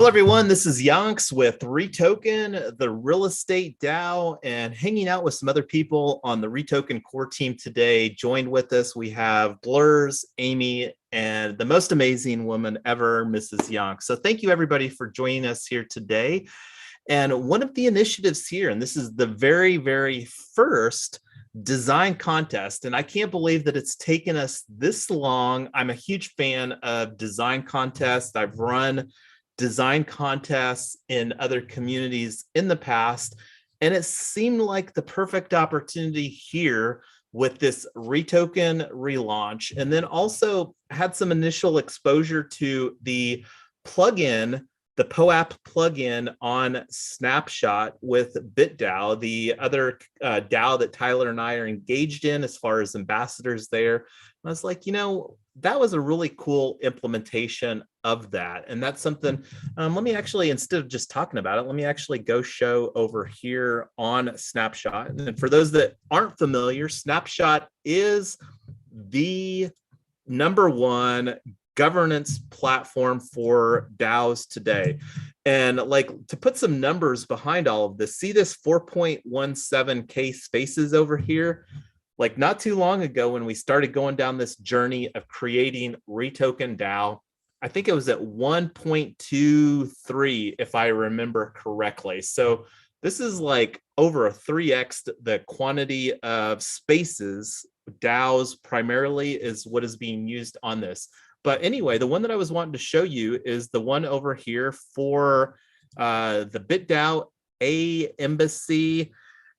Hello, everyone. This is Yonks with REtoken, the real estate DAO, and hanging out with some other people on the REtoken core team today. Joined with us, we have Blurs, Amy, and the most amazing woman ever, Mrs. Yonks. So thank you, everybody, for joining us here today. And one of the initiatives here, and this is the very, very first design contest, and I can't believe that it's taken us this long. I'm a huge fan of design contests. I've run design contests in other communities in the past, and it seemed like the perfect opportunity here with this REtoken relaunch, and then also had some initial exposure to the plugin, the POAP plugin on Snapshot with BitDAO, the other DAO that Tyler and I are engaged in as far as ambassadors there. And I was like, that was a really cool implementation of that. And that's something, let me actually, instead of just talking about it, let me actually go show over here on Snapshot. And for those that aren't familiar, Snapshot is the #1 governance platform for DAOs today. And like, to put some numbers behind all of this, see this 4.17K spaces over here? Like, not too long ago when we started going down this journey of creating REtoken DAO, I think it was at 1.23, if I remember correctly. So this is like over a 3x the quantity of spaces. DAOs primarily is what is being used on this. But anyway, the one that I was wanting to show you is the one over here for the BitDAO A Embassy.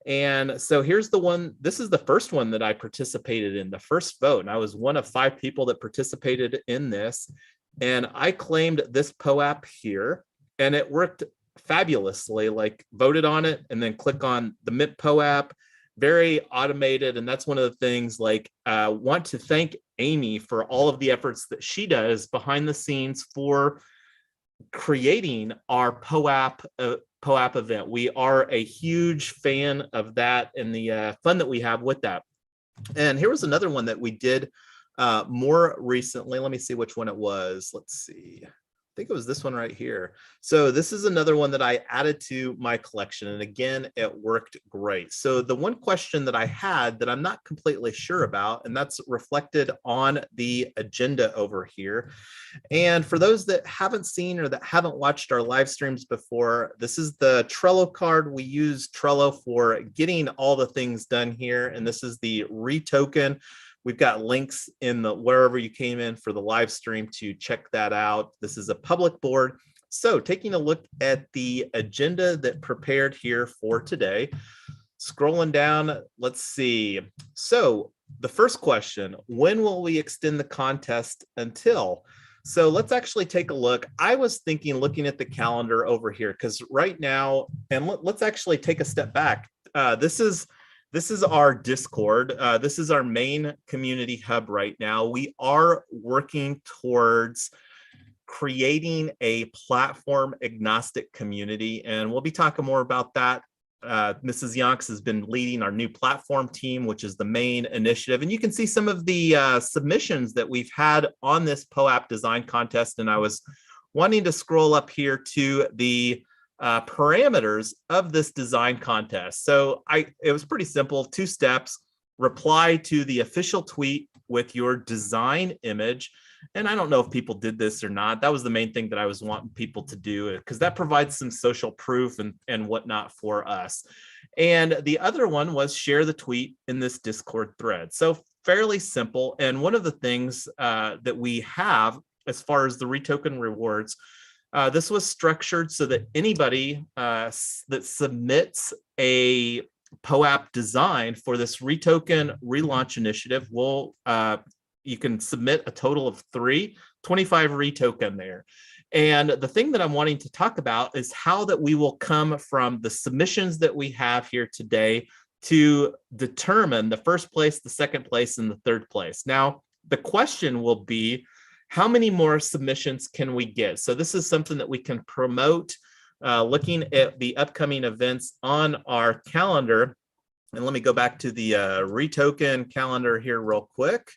And so here's the one. This is the first one that I participated in, the first vote. And I was one of 5 people that participated in this. And I claimed this POAP here, and it worked fabulously. Like, voted on it and then click on the mint POAP. Very automated. And that's one of the things, like, want to thank Amy for all of the efforts that she does behind the scenes for creating our POAP event. We are a huge fan of that and the fun that we have with that. And here was another one that we did more recently. Let me see which one it was. Let's see. I think it was this one right here. So this is another one that I added to my collection. And again, it worked great. So the one question that I had that I'm not completely sure about, and that's reflected on the agenda over here. And for those that haven't seen or that haven't watched our live streams before, this is the Trello card. We use Trello for getting all the things done here. And this is the REtoken. We've got links in the wherever you came in for the live stream to check that out. This is a public board. So taking a look at the agenda that prepared here for today, scrolling down, let's see. So the first question, when will we extend the contest until? So let's actually take a look. I was thinking, looking at the calendar over here, because right now, and let's actually take a step back. This is our Discord. This is our main community hub right now. We are working towards creating a platform agnostic community, and we'll be talking more about that. Mrs. Yonks has been leading our new platform team, which is the main initiative. And you can see some of the submissions that we've had on this POAP design contest. And I was wanting to scroll up here to the parameters of this design contest. So it was pretty simple, 2 steps: reply to the official tweet with your design image. And I don't know if people did this or not. That was the main thing that I was wanting people to do, because that provides some social proof and whatnot for us. And the other one was share the tweet in this Discord thread. So fairly simple. And one of the things that we have as far as the REtoken rewards, this was structured so that anybody that submits a POAP design for this REtoken relaunch initiative will, you can submit a total of 25 REtoken there. And the thing that I'm wanting to talk about is how that we will come from the submissions that we have here today to determine the first place, the second place, and the third place. Now, the question will be, how many more submissions can we get? So this is something that we can promote, looking at the upcoming events on our calendar. And let me go back to the REtoken calendar here real quick.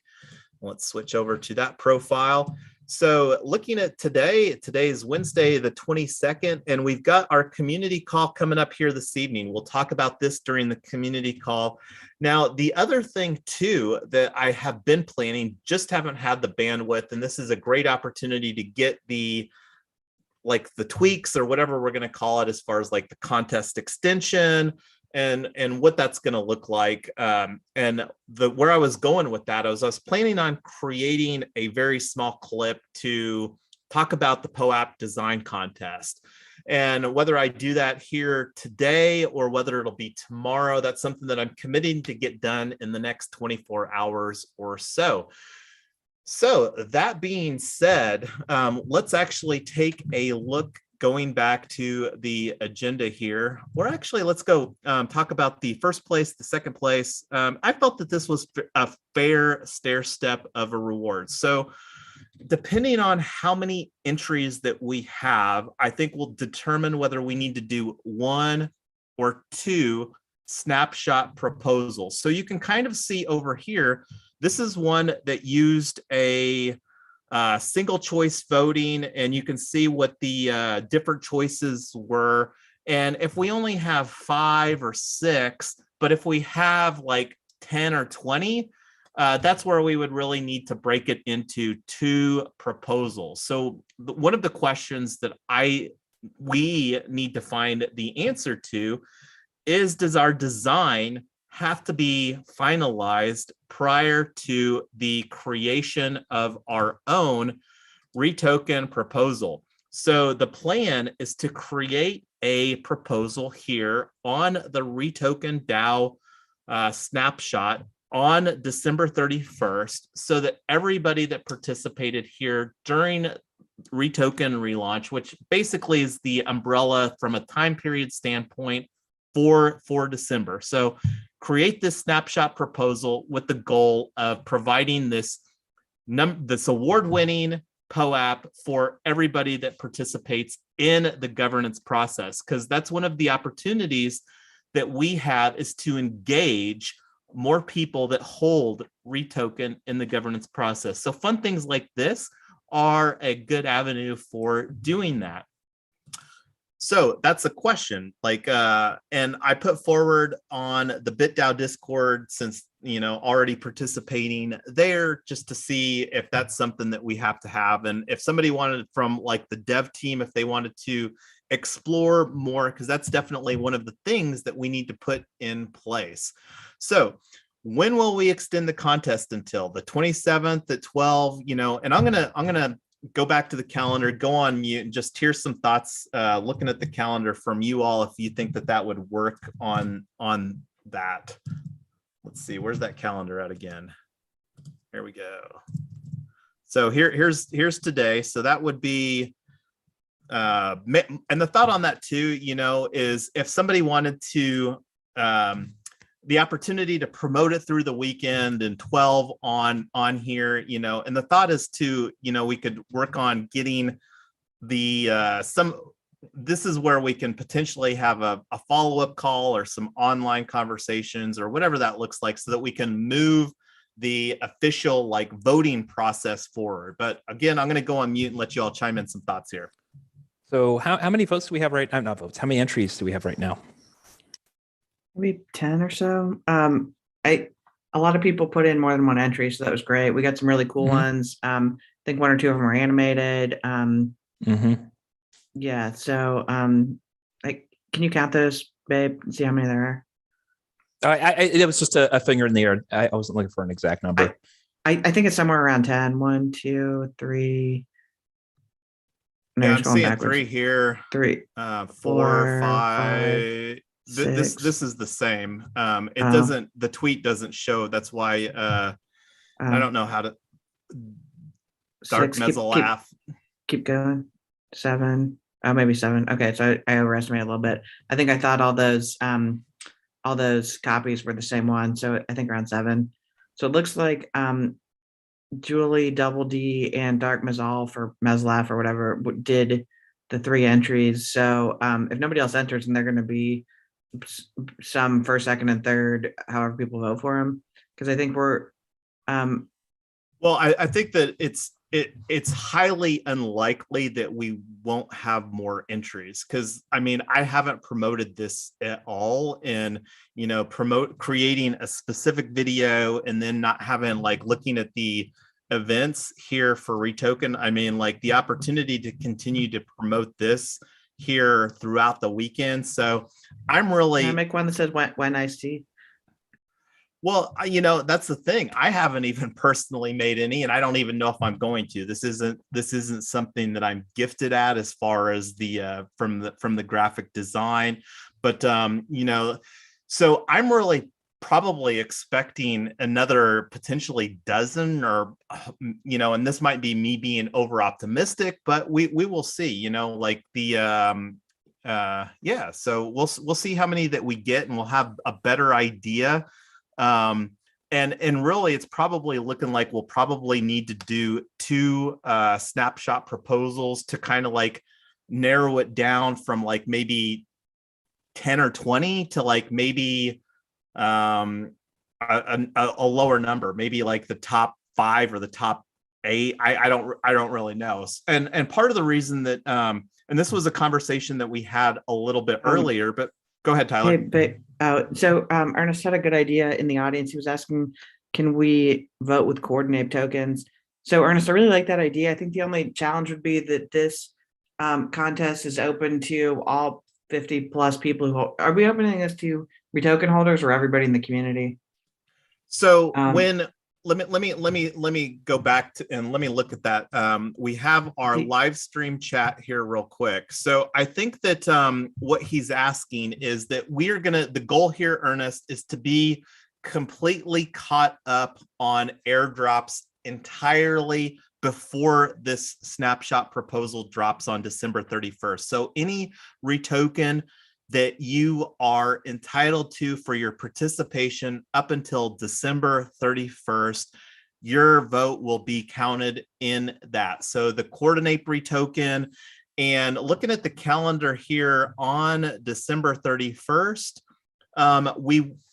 Let's switch over to that profile. So looking at today is Wednesday, the 22nd, and we've got our community call coming up here this evening. We'll talk about this during the community call. Now, the other thing too that I have been planning, just haven't had the bandwidth, and this is a great opportunity to get the tweaks or whatever we're going to call it, as far as like the contest extension and what that's going to look like. And where I was going with that, I was planning on creating a very small clip to talk about the POAP design contest. And whether I do that here today or whether it'll be tomorrow, that's something that I'm committing to get done in the next 24 hours or so. So that being said, let's actually take a look going back to the agenda here. Or actually, let's go talk about the first place, the second place. I felt that this was a fair stair step of a reward. So depending on how many entries that we have, I think will determine whether we need to do 1 or 2 snapshot proposals. So you can kind of see over here, this is one that used a single choice voting, and you can see what the different choices were. And if we only have 5 or 6, but if we have like 10 or 20, that's where we would really need to break it into 2 proposals. So one of the questions that we need to find the answer to is, does our design have to be finalized prior to the creation of our own REtoken proposal? So the plan is to create a proposal here on the REtoken DAO snapshot on December 31st, so that everybody that participated here during REtoken relaunch, which basically is the umbrella from a time period standpoint for December. So create this snapshot proposal with the goal of providing this award-winning POAP for everybody that participates in the governance process, because that's one of the opportunities that we have, is to engage more people that hold REtoken in the governance process. So fun things like this are a good avenue for doing that. So that's a question, and I put forward on the BitDAO Discord, since, already participating there, just to see if that's something that we have to have. And if somebody wanted from like the dev team, if they wanted to explore more, because that's definitely one of the things that we need to put in place. So when will we extend the contest until? The 27th at 12, and I'm gonna go back to the calendar, go on mute, and just hear some thoughts looking at the calendar from you all, if you think that would work on that. Let's see, where's that calendar at again? There we go. So here's today. So that would be and the thought on that too, is if somebody wanted to the opportunity to promote it through the weekend, and 12 on here, and the thought is to, we could work on getting the this is where we can potentially have a follow-up call or some online conversations or whatever that looks like, so that we can move the official voting process forward. But again, I'm going to go on mute and let you all chime in some thoughts here. So how many votes do we have right now? Not votes. How many entries do we have right now? Maybe 10 or so. A lot of people put in more than one entry, so that was great. We got some really cool ones. I think 1 or 2 of them are animated. Yeah. So, can you count those, babe, and see how many there are? It was just a finger in the air. I wasn't looking for an exact number. I think it's somewhere around 10. 1, 2, 3. Yeah, I'm seeing 3 here. 3, 4, 5. This is the same. It doesn't, the tweet doesn't show. That's why I don't know how to. Dark Mezzalaugh. Keep going. 7. Maybe 7. Okay, so I overestimated a little bit. I think I thought all those copies were the same one, so I think around 7. So it looks like Julie, Double D, and Dark Mezzalaugh or whatever did the 3 entries. So if nobody else enters, then they're going to be some first, second, and third, however people vote for them. Because I think we're well, I think that it's it's highly unlikely that we won't have more entries, because I mean, I haven't promoted this at all, and creating a specific video and then not having like looking at the events here for REtoken. I mean, like the opportunity to continue to promote this here throughout the weekend. So I'm really Can I make one that says when I see? well, that's the thing. I haven't even personally made any, and I don't even know if I'm going to. This isn't something that I'm gifted at as far as the from the graphic design, but so I'm really probably expecting another potentially dozen, or and this might be me being over optimistic, but we will see. Like the yeah, so we'll see how many that we get, and we'll have a better idea. And really it's probably looking like we'll probably need to do 2 snapshot proposals to kind of like narrow it down from like maybe 10 or 20 to like maybe a lower number, maybe like the top 5 or the top 8. I don't really know. And part of the reason that and this was a conversation that we had a little bit earlier, but go ahead, Tyler. Hey, so Ernest had a good idea in the audience. He was asking, can we vote with coordinate tokens? So Ernest, I really like that idea. I think the only challenge would be that this contest is open to all 50 plus people who are we opening this to REtoken holders or everybody in the community? So when let me go back to and let me look at that. We have our live stream chat here real quick. So I think that what he's asking is that the goal here, Ernest, is to be completely caught up on airdrops entirely before this snapshot proposal drops on December 31st. So any REtoken that you are entitled to for your participation up until December 31st, your vote will be counted in that. So the coordinate REtoken, and looking at the calendar here on December 31st,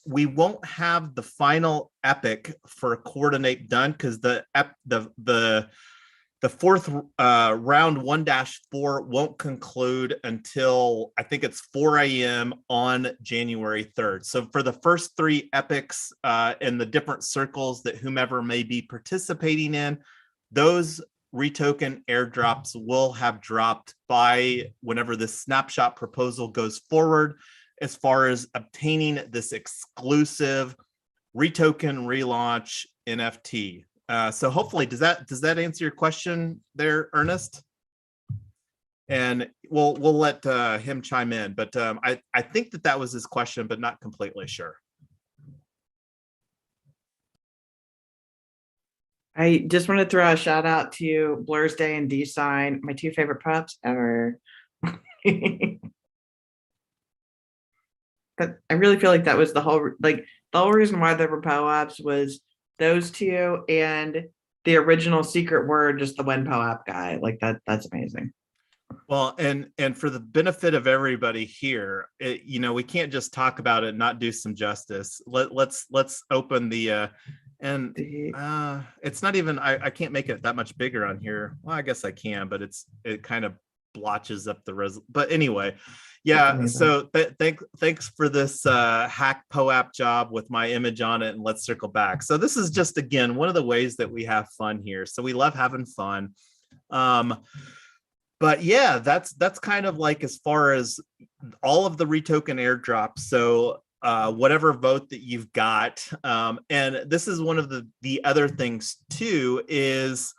we won't have the final epic for coordinate done, because the fourth round 1-4 won't conclude until I think it's 4 a.m. on January 3rd. So for the first 3 epics in the different circles that whomever may be participating in, those REtoken airdrops will have dropped by whenever this snapshot proposal goes forward, as far as obtaining this exclusive REtoken relaunch NFT. So hopefully, does that answer your question there, Ernest? And we'll let him chime in, but I think that was his question, but not completely sure. I just want to throw a shout out to Blur's Day and D-Sign, my 2 favorite pups ever. But I really feel like that was the whole reason why there were POAPs was those 2 and the original secret word, just the when POAP guy. Like that's amazing. Well, and for the benefit of everybody here, we can't just talk about it and not do some justice. Let's open the and it's not even I can't make it that much bigger on here. Well, I guess I can, but it kind of blotches up the but anyway, yeah. So thanks for this hack POAP job with my image on it, and let's circle back. So this is just, again, one of the ways that we have fun here. So we love having fun. But yeah, that's kind of like as far as all of the REtoken airdrops. So whatever vote that you've got, and this is one of the other things too, is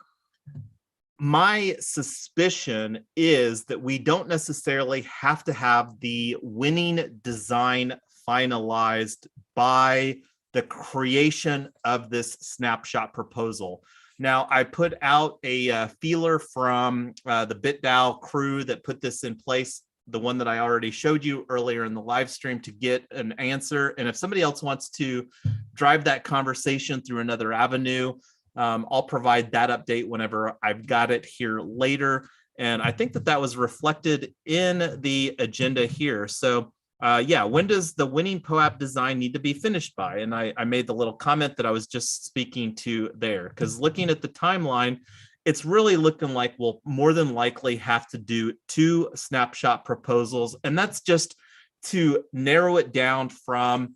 my suspicion is that we don't necessarily have to have the winning design finalized by the creation of this snapshot proposal. Now, I put out a feeler from the BitDAO crew that put this in place, the one that I already showed you earlier in the live stream, to get an answer. And if somebody else wants to drive that conversation through another avenue, I'll provide that update whenever I've got it here later. And I think that was reflected in the agenda here. So yeah, when does the winning POAP design need to be finished by? And I made the little comment that I was just speaking to there, because looking at the timeline, it's really looking like we'll more than likely have to do 2 snapshot proposals. And that's just to narrow it down from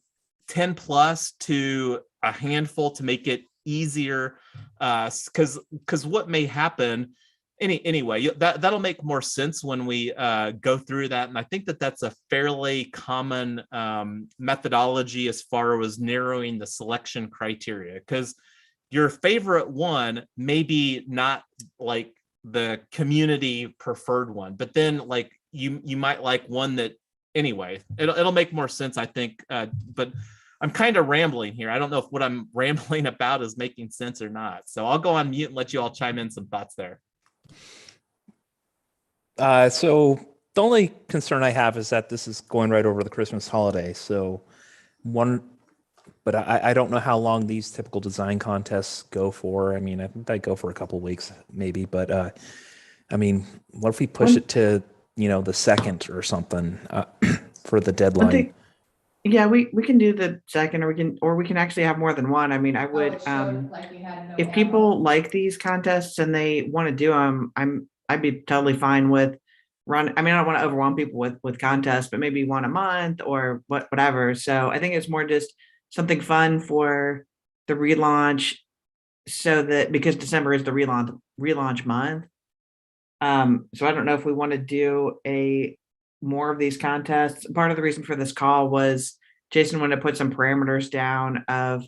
10 plus to a handful to make it easier. Because what may happen anyway, that'll make more sense when we go through that. And I think that that's a fairly common methodology as far as narrowing the selection criteria, because your favorite one may be not like the community preferred one, but then like you might like one that anyway, it'll make more sense, I think. But I'm kind of rambling here. I don't know if what I'm rambling about is making sense or not. So I'll go on mute and let you all chime in some thoughts there. So the only concern I have is that this is going right over the Christmas holiday. So but I don't know how long these typical design contests go for. I mean, I think they go for a couple of weeks maybe, but I mean, what if we push it to, the 2nd or something for the deadline? Yeah, we can do the 2nd, or we can actually have more than one. I mean, I would, if people like these contests and they want to do them, I'd be totally fine with I mean, I don't want to overwhelm people with contests, but maybe one a month or whatever. So I think it's more just something fun for the relaunch, so that, because December is the relaunch month. So I don't know if we want to do more of these contests. Part of the reason for this call was Jason wanted to put some parameters down of,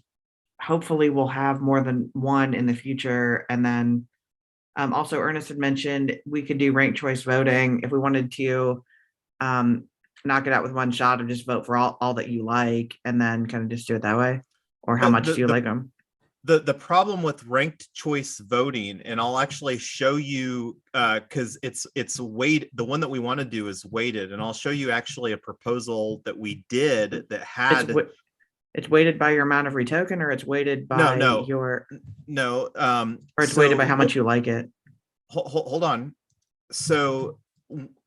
hopefully we'll have more than one in the future. And then also Ernest had mentioned we could do ranked choice voting if we wanted to knock it out with one shot and just vote for all that you like, and then kind of just do it that way. Or how much do you like them? The problem with ranked choice voting, and I'll actually show you, because it's weighted. The one that we want to do is weighted, and I'll show you actually a proposal that we did that had. It's weighted by your amount of retoken, or it's weighted by your or it's weighted by how much you like it. Hold on. So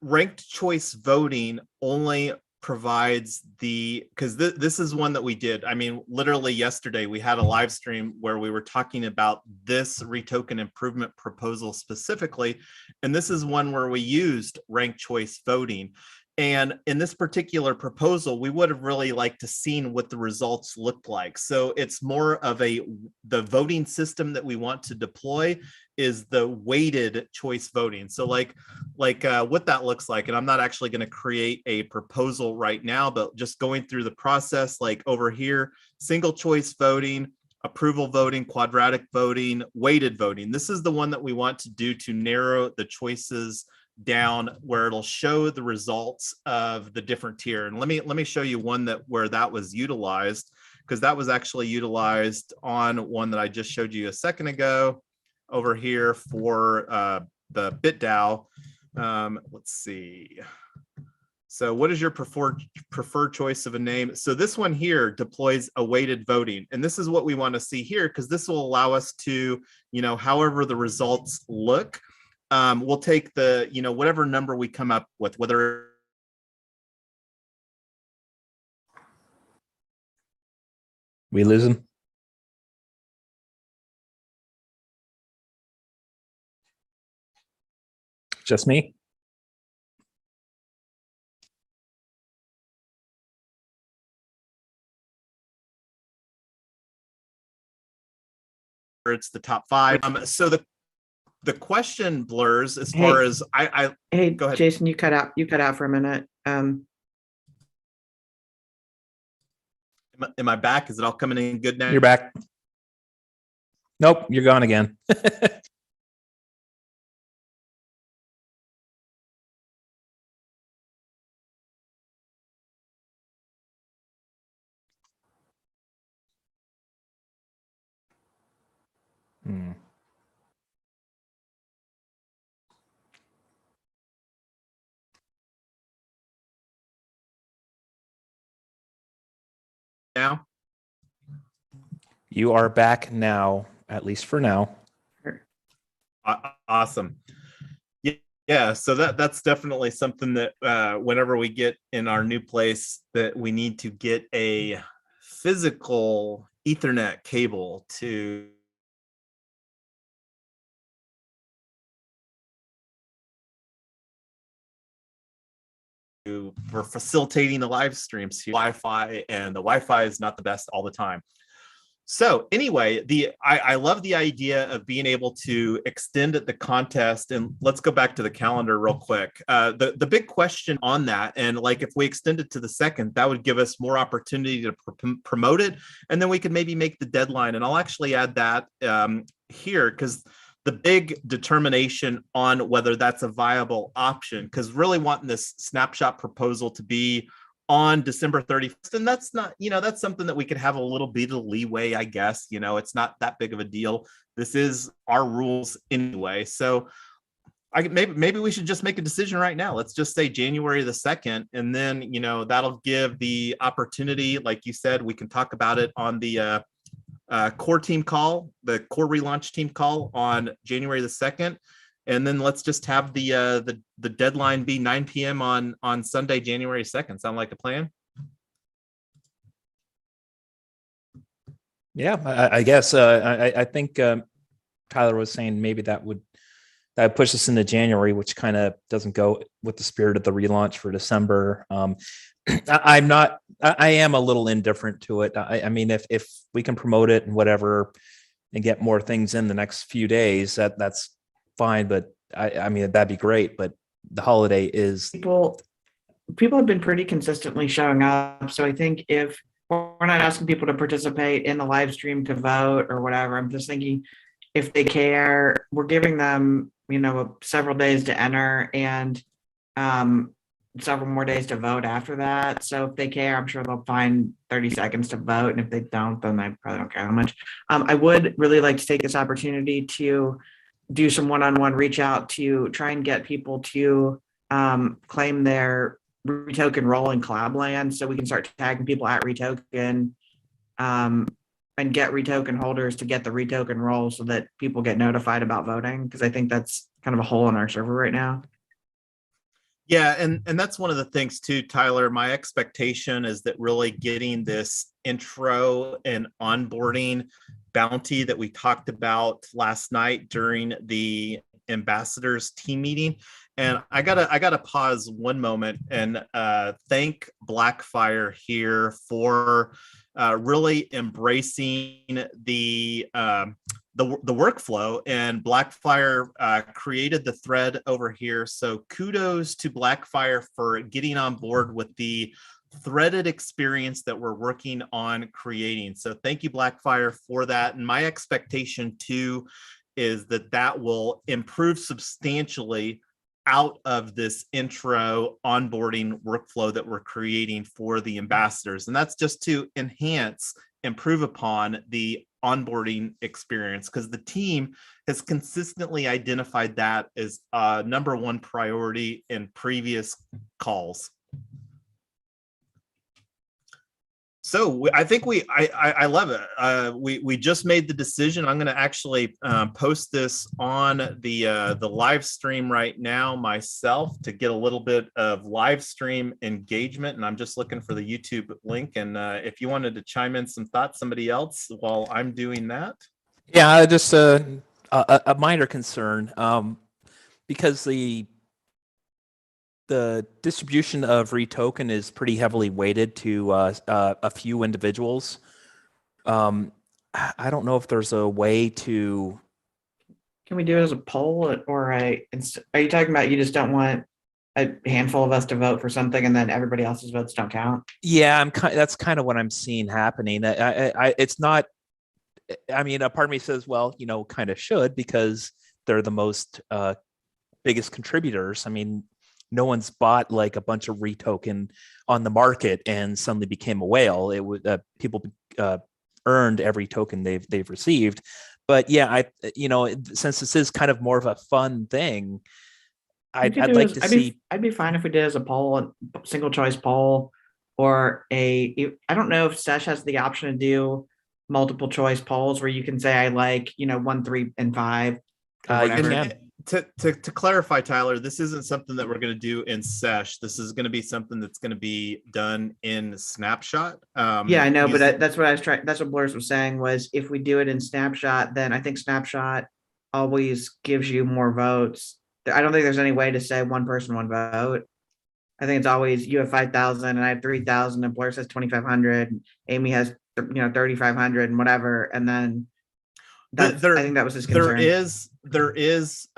ranked choice voting only provides because this is one that we did. I mean, literally yesterday we had a live stream where we were talking about this REtoken improvement proposal specifically, and this is one where we used ranked choice voting. And in this particular proposal, we would have really liked to seen what the results looked like. So it's more of the voting system that we want to deploy is the weighted choice voting. So like what that looks like, and I'm not actually going to create a proposal right now, but just going through the process, like over here, single choice voting, approval voting, quadratic voting, weighted voting. This is the one that we want to do to narrow the choices down, where it'll show the results of the different tier. And let me show you one where that was utilized, because that was actually utilized on one that I just showed you a second ago over here for the BitDAO. Let's see. So what is your preferred choice of a name? So this one here deploys a weighted voting, and this is what we want to see here, because this will allow us to, however the results look, we'll take the, whatever number we come up with, whether. We losing? Just me? It's the top 5. So the question blurs as far as Hey, go ahead. Jason, you cut out for a minute. Am I back? Is it all coming in good now? You're back. Nope, you're gone again. Now? You are back now, at least for now. Awesome. Yeah, so that's definitely something that whenever we get in our new place, that we need to get a physical Ethernet cable to for facilitating the live streams here. Wi-Fi, and the Wi-Fi is not the best all the time. So anyway, I love the idea of being able to extend the contest. And let's go back to the calendar real quick. The big question on that, and like if we extend it to the 2nd, that would give us more opportunity to promote it, and then we could maybe make the deadline. And I'll actually add that here, because the big determination on whether that's a viable option, because really wanting this snapshot proposal to be on December 31st. And that's not, that's something that we could have a little bit of leeway, I guess. It's not that big of a deal. This is our rules anyway. So maybe we should just make a decision right now. Let's just say January the 2nd. And then, that'll give the opportunity, like you said, we can talk about it on the core team call, the core relaunch team call on January the 2nd. And then let's just have the deadline be 9 p.m. on Sunday, January 2nd. Sound like a plan? Yeah, I guess. I think Tyler was saying maybe that would push us into January, which kind of doesn't go with the spirit of the relaunch for December. I am a little indifferent to it. I mean, if we can promote it and whatever and get more things in the next few days, that's fine. But I mean, that'd be great. But the holiday is people have been pretty consistently showing up. So I think if we're not asking people to participate in the live stream to vote or whatever, I'm just thinking if they care, we're giving them, several days to enter and several more days to vote after that. So if they care, I'm sure they'll find 30 seconds to vote. And if they don't, then I probably don't care that much. I would really like to take this opportunity to do some one-on-one reach out to try and get people to claim their REtoken role in Collabland, so we can start tagging people at REtoken and get REtoken holders to get the REtoken role so that people get notified about voting, because I think that's kind of a hole in our server right now. Yeah, and that's one of the things too, Tyler. My expectation is that really getting this intro and onboarding bounty that we talked about last night during the ambassadors team meeting. And I gotta pause one moment and thank Blackfire here for really embracing the workflow, and Blackfire created the thread over here. So kudos to Blackfire for getting on board with the threaded experience that we're working on creating. So thank you, Blackfire, for that. And my expectation too is that will improve substantially out of this intro onboarding workflow that we're creating for the ambassadors. And that's just to improve upon the onboarding experience, because the team has consistently identified that as number one priority in previous calls. So I think I love it. We just made the decision. I'm going to actually post this on the live stream right now myself to get a little bit of live stream engagement. And I'm just looking for the YouTube link. And if you wanted to chime in some thoughts, somebody else, while I'm doing that. Yeah, just a minor concern, because the distribution of REtoken is pretty heavily weighted to a few individuals. I don't know if there's a way to. Can we do it as a poll, or are you talking about you just don't want a handful of us to vote for something and then everybody else's votes don't count? Yeah, that's kind of what I'm seeing happening. It's not. I mean, a part of me says, well, kind of should, because they're the most biggest contributors. I mean, no one's bought like a bunch of REtoken on the market and suddenly became a whale. It would people earned every token they've received. But yeah, since this is kind of more of a fun thing, I'd like to see. I'd be fine if we did as a poll, a single choice poll, or I don't know if Sesh has the option to do multiple choice polls where you can say I like 1, 3, and 5. To clarify, Tyler, this isn't something that we're going to do in Sesh. This is going to be something that's going to be done in Snapshot. Yeah, I know, but that's what I was trying. That's what Blurs was saying, was if we do it in Snapshot, then I think Snapshot always gives you more votes. I don't think there's any way to say one person, one vote. I think it's always you have 5,000 and I have 3,000 and Blair says 2,500. Amy has 3,500 and whatever. And then that's I think that was his concern. There is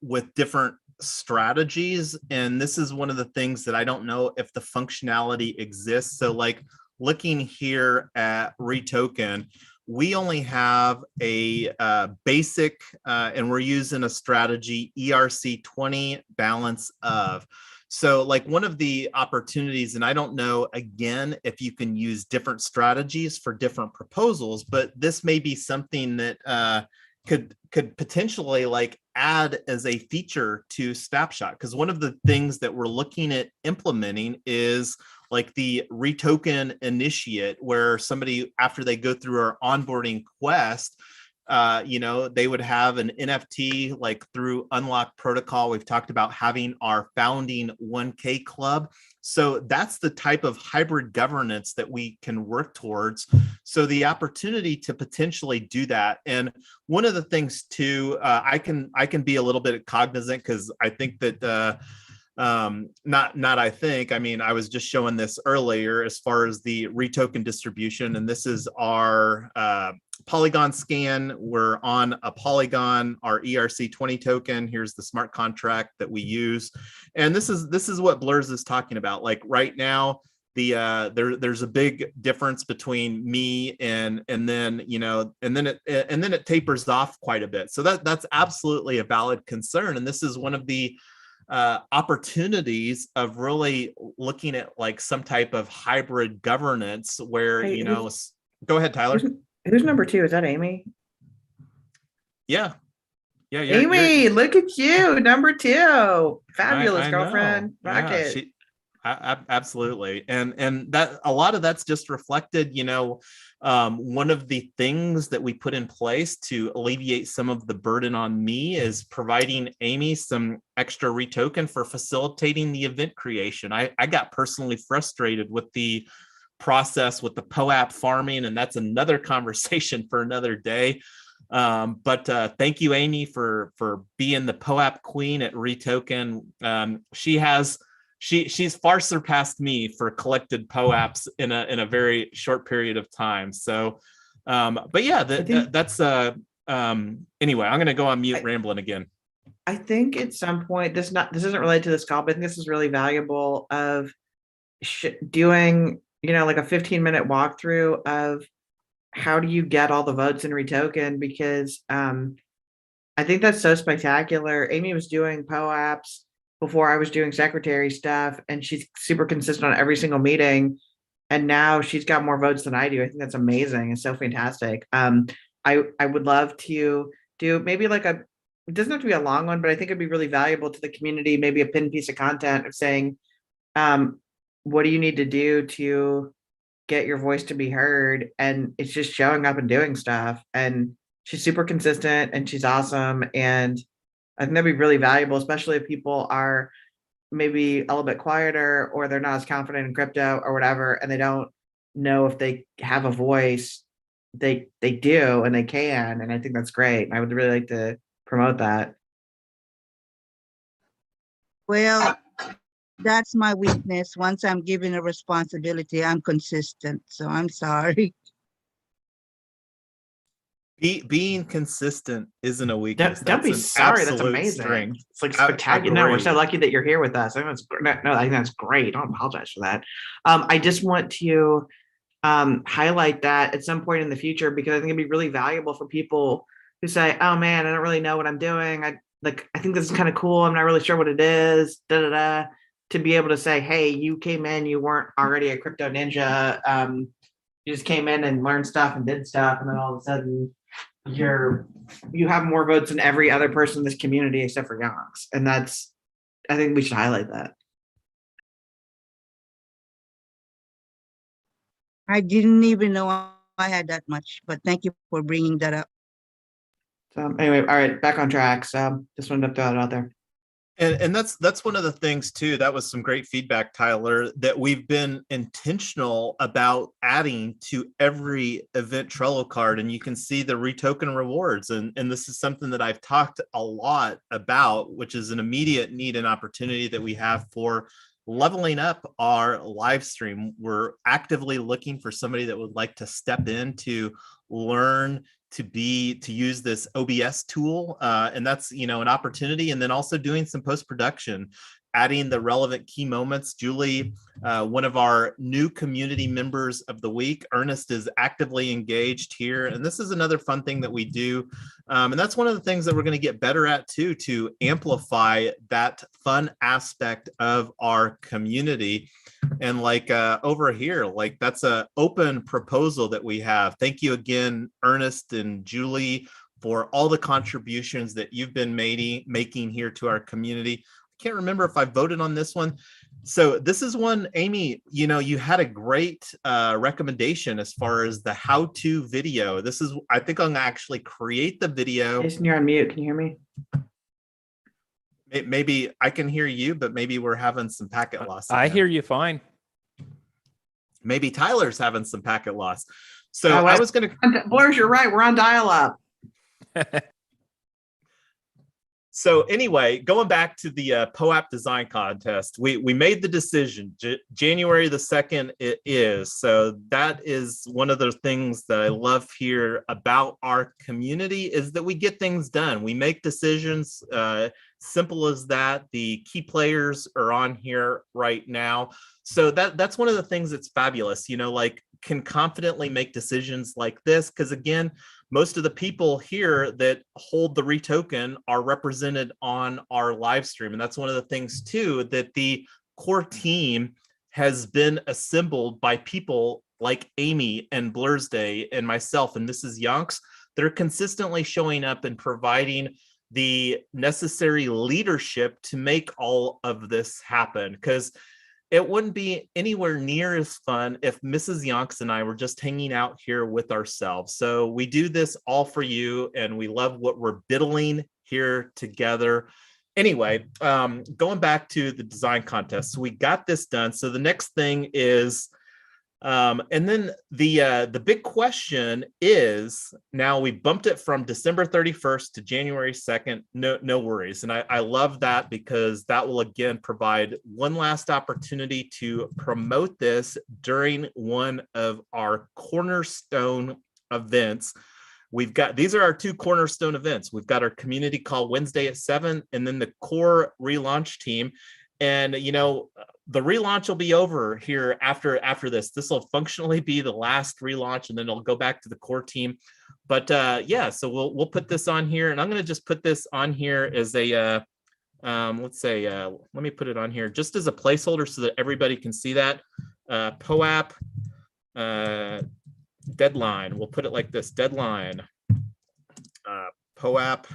with different strategies, and this is one of the things that I don't know if the functionality exists. So like looking here at REtoken, we only have a basic and we're using a strategy ERC20 balance of. So like one of the opportunities, and I don't know, again, if you can use different strategies for different proposals, but this may be something that could potentially like add as a feature to Snapshot. Because one of the things that we're looking at implementing is like the REtoken initiate, where somebody, after they go through our onboarding quest, they would have an NFT like through Unlock Protocol. We've talked about having our founding 1K club. So that's the type of hybrid governance that we can work towards. So the opportunity to potentially do that. And one of the things too, I can be a little bit cognizant, because I think that I mean, I was just showing this earlier as far as the REtoken distribution, and this is our Polygon scan. We're on a Polygon, our ERC20 token. Here's the smart contract that we use, and this is what Blurs is talking about. Like right now, there's a big difference between me and then it tapers off quite a bit. So that's absolutely a valid concern, and this is one of the opportunities of really looking at like some type of hybrid governance where, go ahead, Tyler. Who's number 2? Is that Amy? Yeah. Amy, look at you, number 2. Fabulous, I girlfriend. Rock it. Absolutely. And that a lot of that's just reflected, one of the things that we put in place to alleviate some of the burden on me is providing Amy some extra REtoken for facilitating the event creation. I got personally frustrated with the process with the POAP farming, and that's another conversation for another day. But thank you, Amy, for being the POAP queen at REtoken. She's far surpassed me for collected POAPs in a very short period of time. So, but yeah, that's anyway, I'm going to go on mute rambling again. I think at some point, this isn't related to this call, but I think this is really valuable of doing, like a 15-minute walkthrough of how do you get all the votes in REtoken, because I think that's so spectacular. Amy was doing POAPs before I was doing secretary stuff, and she's super consistent on every single meeting. And now she's got more votes than I do. I think that's amazing. It's so fantastic. I would love to do maybe like it doesn't have to be a long one, but I think it'd be really valuable to the community, maybe a pinned piece of content of saying, what do you need to do to get your voice to be heard? And it's just showing up and doing stuff. And she's super consistent and she's awesome. And I think that'd be really valuable, especially if people are maybe a little bit quieter or they're not as confident in crypto or whatever, and they don't know if they have a voice. They do, and they can. And I think that's great. I would really like to promote that. Well, that's my weakness. Once I'm given a responsibility, I'm consistent. So I'm sorry. Being consistent isn't a weakness. Don't be sorry. That's amazing. Strength. It's like spectacular. No, we're so lucky that you're here with us. I think I think that's great. Don't apologize for that. I just want to highlight that at some point in the future, because I think it'd be really valuable for people who say, "Oh man, I don't really know what I'm doing. I think this is kind of cool. I'm not really sure what it is." To be able to say, "Hey, you came in. You weren't already a crypto ninja. You just came in and learned stuff and did stuff, and then all of a sudden." You have more votes than every other person in this community except for Yonks. And I think we should highlight that. I didn't even know I had that much, but thank you for bringing that up. So anyway, all right, back on track. So just wanted to throw it out there. And that's one of the things too. That was some great feedback, Tyler, that we've been intentional about adding to every event Trello card. And you can see the REtoken rewards. And this is something that I've talked a lot about, which is an immediate need and opportunity that we have for leveling up our live stream. We're actively looking for somebody that would like to step in to learn to use this OBS tool, and that's, you know, an opportunity. And then also doing some post-production, adding the relevant key moments. Julie, one of our new community members of the week, Ernest, is actively engaged here. And this is another fun thing that we do. And that's one of the things that we're going to get better at too, to amplify that fun aspect of our community. And like over here, like that's an open proposal that we have. Thank you again, Ernest and Julie, for all the contributions that you've been making here to our community. Can't remember if I voted on this one. So this is one, Amy, you know, you had a great recommendation as far as the how-to video. This is, I think I'm gonna actually create the video. Jason, you're on mute. Can you hear me? Maybe I can hear you, but maybe we're having some packet loss again. I hear you fine. Maybe Tyler's having some packet loss. So Oh, I was gonna. Blurs, you're right. We're on dial-up. So anyway, going back to the POAP design contest, we made the decision. January the 2nd it is. So that is one of the things that I love here about our community, is that we get things done. We make decisions, simple as that. The key players are on here right now. So that's one of the things that's fabulous, you know, like can confidently make decisions like this, because again, most of the people here that hold the REtoken are represented on our live stream. And that's one of the things too, that the core team has been assembled by people like Amy and Blursday and myself and Mrs. Yonks that are consistently showing up and providing the necessary leadership to make all of this happen. Because it wouldn't be anywhere near as fun if Mrs. Yonks and I were just hanging out here with ourselves. So we do this all for you, and we love what we're building here together. Anyway, going back to the design contest, so we got this done. So the next thing is, and then the big question is, now we bumped it from December 31st to January 2nd. No worries. And I love that, because that will again provide one last opportunity to promote this during one of our cornerstone events. We've got, these are our two cornerstone events. We've got our community call Wednesday at 7, and then the core relaunch team. And, you know, the relaunch will be over here after this. This will functionally be the last relaunch, and then it'll go back to the core team. But yeah, so we'll put this on here, and I'm going to just put this on here as a let's say let me put it on here just as a placeholder so that everybody can see that POAP deadline. We'll put it like this: deadline POAP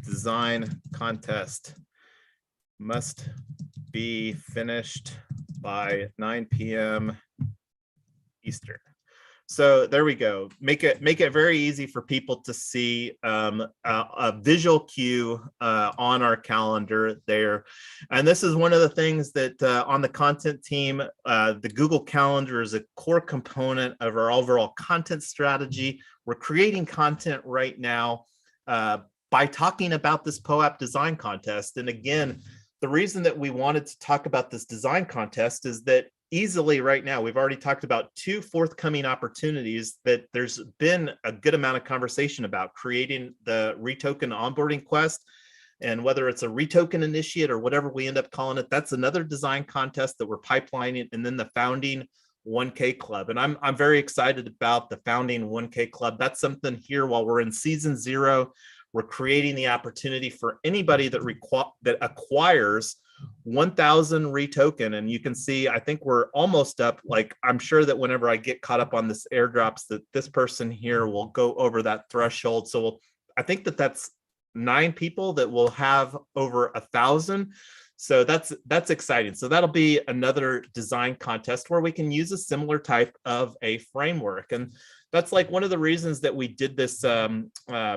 design contest must be finished by 9 p.m. Eastern. So there we go. Make it very easy for people to see a visual cue on our calendar there. And this is one of the things that on the content team, the Google Calendar is a core component of our overall content strategy. We're creating content right now by talking about this POAP design contest. And again, the reason that we wanted to talk about this design contest is that easily right now, we've already talked about 2 forthcoming opportunities that there's been a good amount of conversation about: creating the REtoken onboarding quest, and whether it's a REtoken initiate or whatever we end up calling it, that's another design contest that we're pipelining, and then the founding 1K club. And I'm very excited about the founding 1K club. That's something here while we're in season 0. We're creating the opportunity for anybody that acquires 1,000 REtoken. And you can see, I think we're almost up. Like, I'm sure that whenever I get caught up on this airdrops, that this person here will go over that threshold. So I think that's 9 people that will have over 1,000. So that's exciting. So that'll be another design contest where we can use a similar type of a framework. And that's like one of the reasons that we did this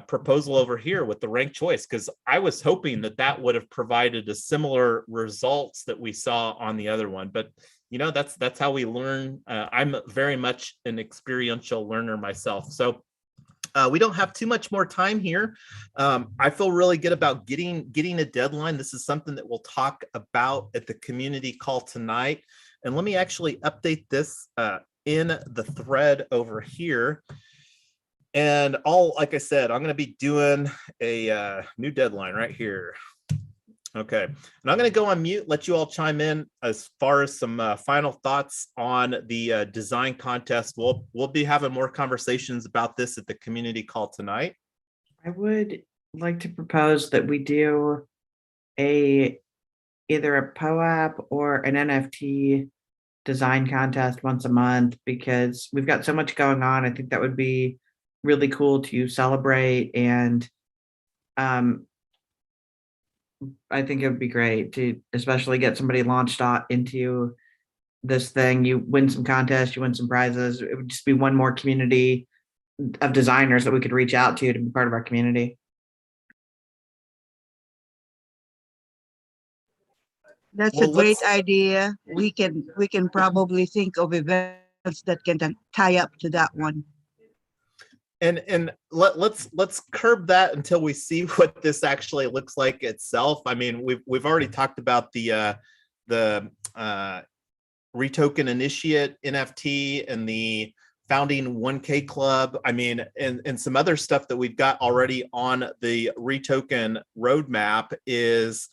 proposal over here with the ranked choice, because I was hoping that would have provided a similar results that we saw on the other one. But you know, that's how we learn. I'm very much an experiential learner myself. So We don't have too much more time here. I feel really good about getting a deadline. This is something that we'll talk about at the community call tonight. And let me actually update this in the thread over here. And like I said, I'm going to be doing a new deadline right here. Okay, and I'm going to go on mute, let you all chime in as far as some final thoughts on the design contest. We'll be having more conversations about this at the community call tonight. I would like to propose that we do either a POAP or an NFT design contest once a month, because we've got so much going on. I think that would be really cool to celebrate, and I think it would be great to especially get somebody launched into this thing. You win some contests, you win some prizes. It would just be one more community of designers that we could reach out to be part of our community. That's a great idea. We can probably think of events that can tie up to that one. And let's curb that until we see what this actually looks like itself. I mean, we've already talked about the REtoken Initiate NFT and the founding 1K club. I mean, and some other stuff that we've got already on the REtoken roadmap is.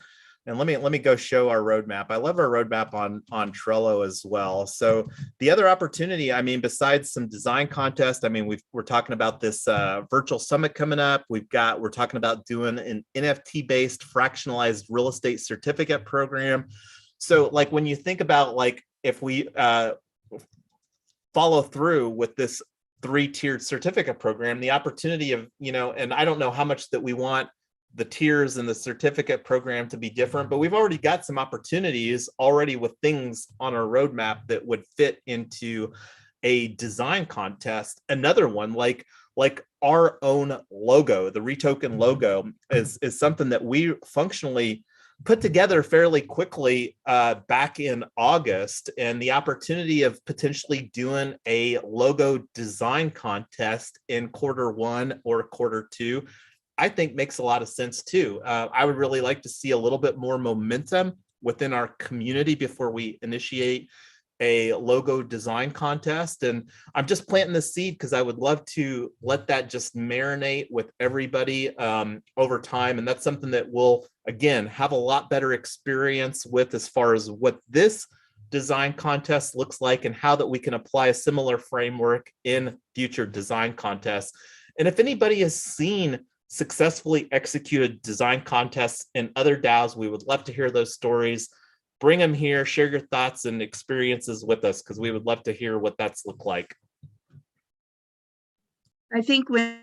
And let me go show our roadmap. I love our roadmap on Trello as well. So the other opportunity, I mean, besides some design contest, I mean, we're talking about this virtual summit coming up. We're talking about doing an NFT-based fractionalized real estate certificate program. So like when you think about like if we follow through with this 3-tiered certificate program, the opportunity of, and I don't know how much that we want the tiers and the certificate program to be different, but we've already got some opportunities already with things on our roadmap that would fit into a design contest. Another one, like our own logo, the REtoken logo is something that we functionally put together fairly quickly back in August, and the opportunity of potentially doing a logo design contest in Q1 or Q2, I think makes a lot of sense too. I would really like to see a little bit more momentum within our community before we initiate a logo design contest. And I'm just planting the seed because I would love to let that just marinate with everybody over time. And that's something that we'll, again, have a lot better experience with as far as what this design contest looks like and how that we can apply a similar framework in future design contests. And if anybody has seen successfully executed design contests in other DAOs, we would love to hear those stories. Bring them here, share your thoughts and experiences with us, because we would love to hear what that's looked like. I think when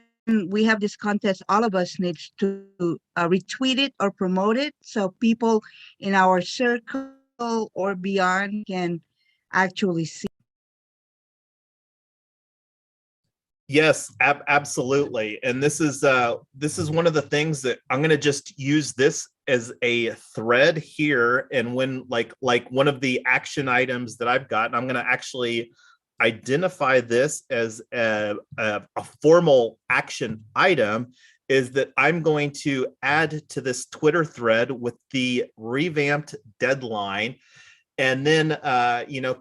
we have this contest, all of us needs to retweet it or promote it so people in our circle or beyond can actually see. Yes, absolutely. And this is one of the things that I'm going to just use this as a thread here. And when like one of the action items that I've got, I'm going to actually identify this as a formal action item, is that I'm going to add to this Twitter thread with the revamped deadline. And then,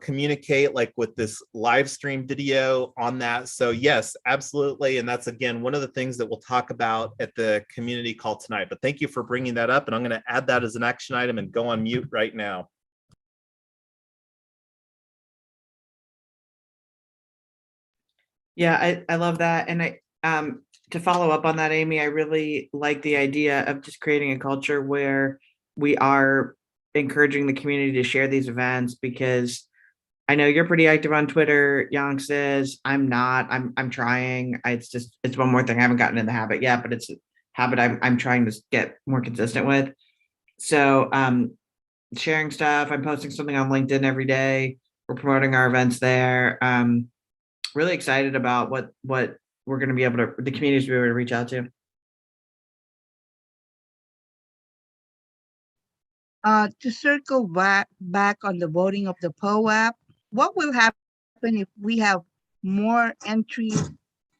communicate like with this live stream video on that. So yes, absolutely. And that's, again, one of the things that we'll talk about at the community call tonight. But thank you for bringing that up. And I'm going to add that as an action item and go on mute right now. Yeah, I love that. And to follow up on that, Amy, I really like the idea of just creating a culture where we are encouraging the community to share these events, because I know you're pretty active on Twitter. Yang says I'm not. I'm trying. It's one more thing I haven't gotten in the habit yet, but it's a habit I'm trying to get more consistent with. So sharing stuff. I'm posting something on LinkedIn every day. We're promoting our events there. Really excited about what we're going to be able to, the communities we able to reach out to. To circle back on the voting of the POAP, what will happen if we have more entries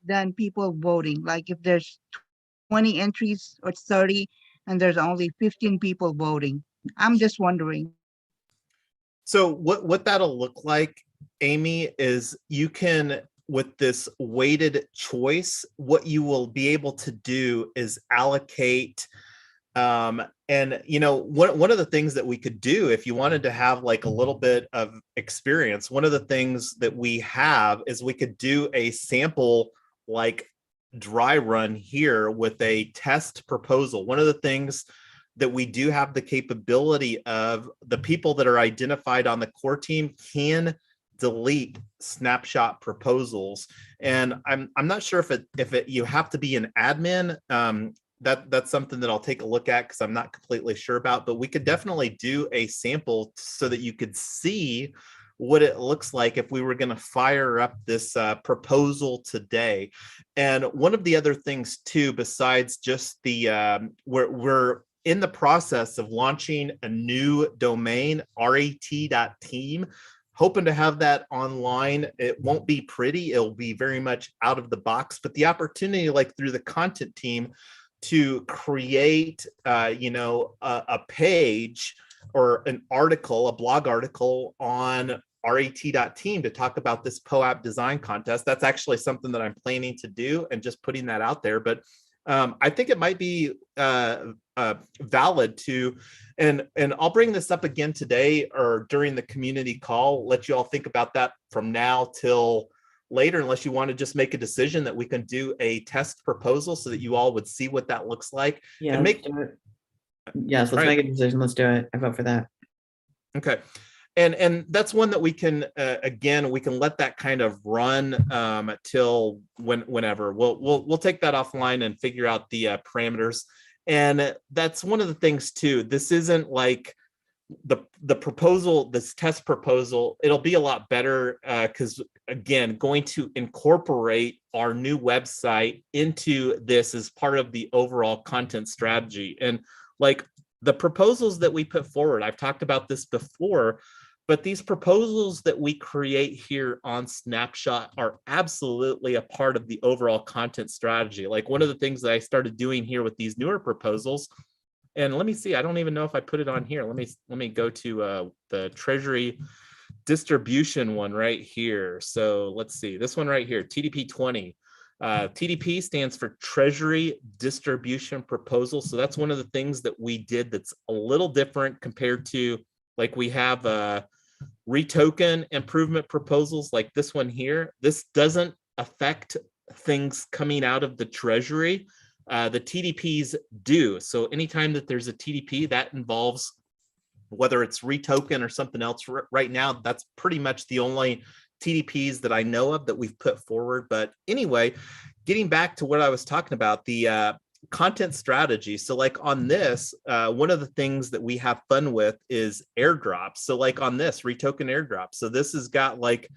than people voting. Like if there's 20 entries or 30 and there's only 15 people voting. I'm just wondering. So what that'll look like, Amy, is you can, with this weighted choice, what you will be able to do is allocate. And one of the things that we could do if you wanted to have like a little bit of experience, one of the things that we have is we could do a sample like dry run here with a test proposal. One of the things that we do have the capability of, the people that are identified on the core team can delete snapshot proposals. And I'm not sure if it you have to be an admin. That's something that I'll take a look at because I'm not completely sure about, but we could definitely do a sample so that you could see what it looks like if we were going to fire up this proposal today. And one of the other things too, besides just the we're in the process of launching a new domain, RET.team, hoping to have that online. It won't be pretty, it'll be very much out of the box, but the opportunity, like through the content team, to create a page or an article, a blog article on RET.team to talk about this POAP design contest. That's actually something that I'm planning to do and just putting that out there. But I think it might be valid to, and I'll bring this up again today or during the community call, let you all think about that from now till later, unless you want to just make a decision that we can do a test proposal so that you all would see what that looks like. Yeah, and let's do it. Yes, let's make a decision. Let's do it. I vote for that. Okay. And that's one that we can again, we can let that kind of run till whenever. We'll take that offline and figure out the parameters. And that's one of the things too. This isn't like the proposal, this test proposal, it'll be a lot better because again, going to incorporate our new website into this as part of the overall content strategy. And like the proposals that we put forward, I've talked about this before, but these proposals that we create here on Snapshot are absolutely a part of the overall content strategy. Like one of the things that I started doing here with these newer proposals, and let me see, I don't even know if I put it on here. Let me go to the Treasury distribution one right here. So let's see, this one right here, TDP 20. TDP stands for Treasury Distribution Proposal. So that's one of the things that we did that's a little different compared to, like, we have REtoken improvement proposals like this one here. This doesn't affect things coming out of the Treasury. The TDPs do. So anytime that there's a TDP, that involves whether it's REtoken or something else. Right now, that's pretty much the only TDPs that I know of that we've put forward. But anyway, getting back to what I was talking about, the content strategy. So like on this, one of the things that we have fun with is airdrops. So like on this REtoken airdrop. So this has got like,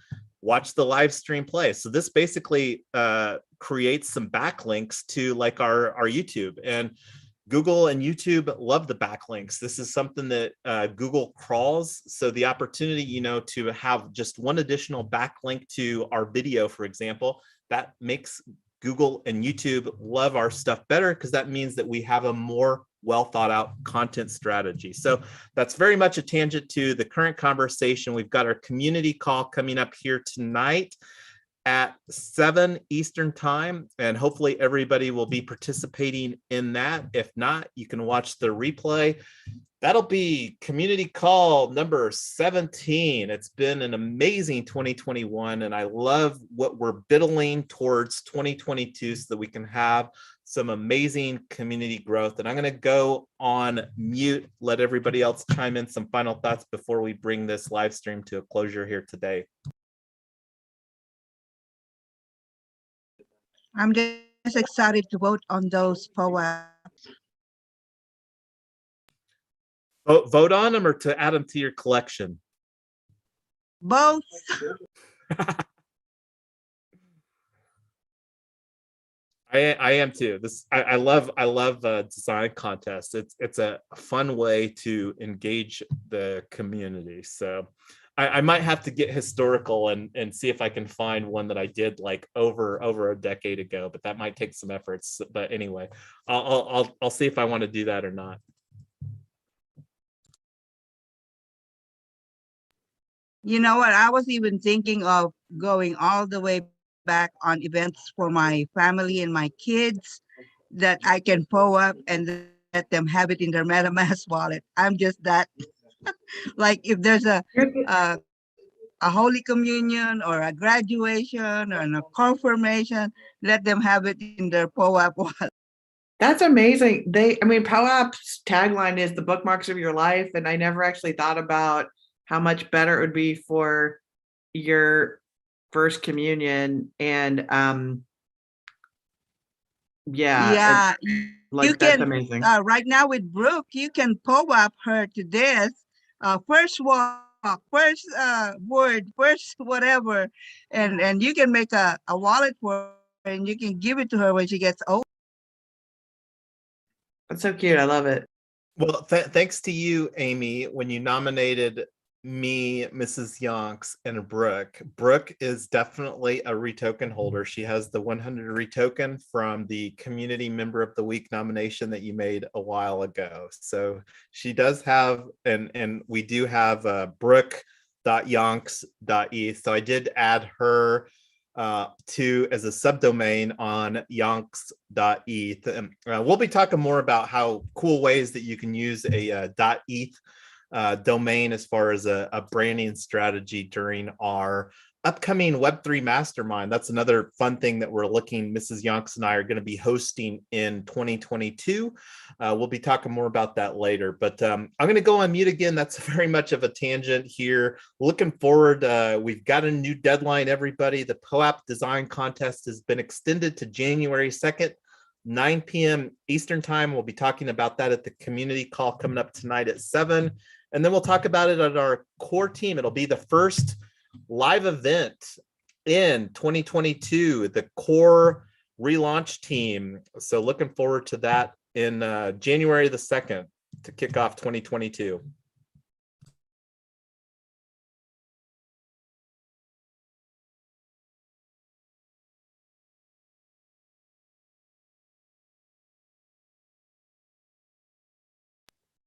watch the live stream play. So this basically creates some backlinks to like our YouTube, and Google and YouTube love the backlinks. This is something that Google crawls. So the opportunity, to have just one additional backlink to our video, for example, that makes Google and YouTube love our stuff better because that means that we have a more well thought out content strategy. So that's very much a tangent to the current conversation. We've got our community call coming up here tonight at 7 Eastern time, and hopefully everybody will be participating in that. If not, you can watch the replay. That'll be community call number 17. It's been an amazing 2021, and I love what we're biddling towards 2022 so that we can have some amazing community growth. And I'm going to go on mute, let everybody else chime in some final thoughts before we bring this live stream to a closure here today. I'm just excited to vote on those POAP. Vote on them or to add them to your collection? Both. I am too. I love design contests. It's a fun way to engage the community. So I might have to get historical and see if I can find one that I did like over a decade ago, but that might take some efforts. But anyway, I'll see if I want to do that or not. You know what? I was even thinking of going all the way back on events for my family and my kids that I can POAP and then let them have it in their MetaMask wallet. I'm just that like if there's a a holy communion or a graduation or a confirmation, let them have it in their POAP wallet. That's amazing. I mean, POAP's tagline is the bookmarks of your life. And I never actually thought about how much better it would be for your first communion. And yeah, like you that's can amazing. right now with Brooke, you can POAP her to this first walk, first word, first whatever, and you can make a wallet for her and you can give it to her when she gets old. That's so cute. I love it. Well, thanks to you, Amy, when you nominated me, Mrs. Yonks, and Brooke. Brooke is definitely a REtoken holder. She has the 100 REtoken from the Community Member of the Week nomination that you made a while ago. So she does have, and we do have Brooke.yonks.eth. So I did add her to as a subdomain on yonks.eth. We'll be talking more about how cool ways that you can use a .eth domain as far as a branding strategy during our upcoming Web3 Mastermind. That's another fun thing that we're looking, Mrs. Yonks and I are going to be hosting in 2022. We'll be talking more about that later, but I'm going to go on mute again. That's very much of a tangent here. Looking forward. We've got a new deadline, everybody. The POAP design contest has been extended to January 2nd. 9 p.m. Eastern time. We'll be talking about that at the community call coming up tonight at 7. And then we'll talk about it at our core team. It'll be the first live event in 2022, the core relaunch team. So looking forward to that in January the 2nd to kick off 2022.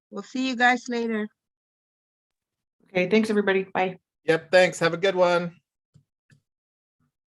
We'll see you guys later. Okay, thanks everybody. Bye. Yep, thanks. Have a good one.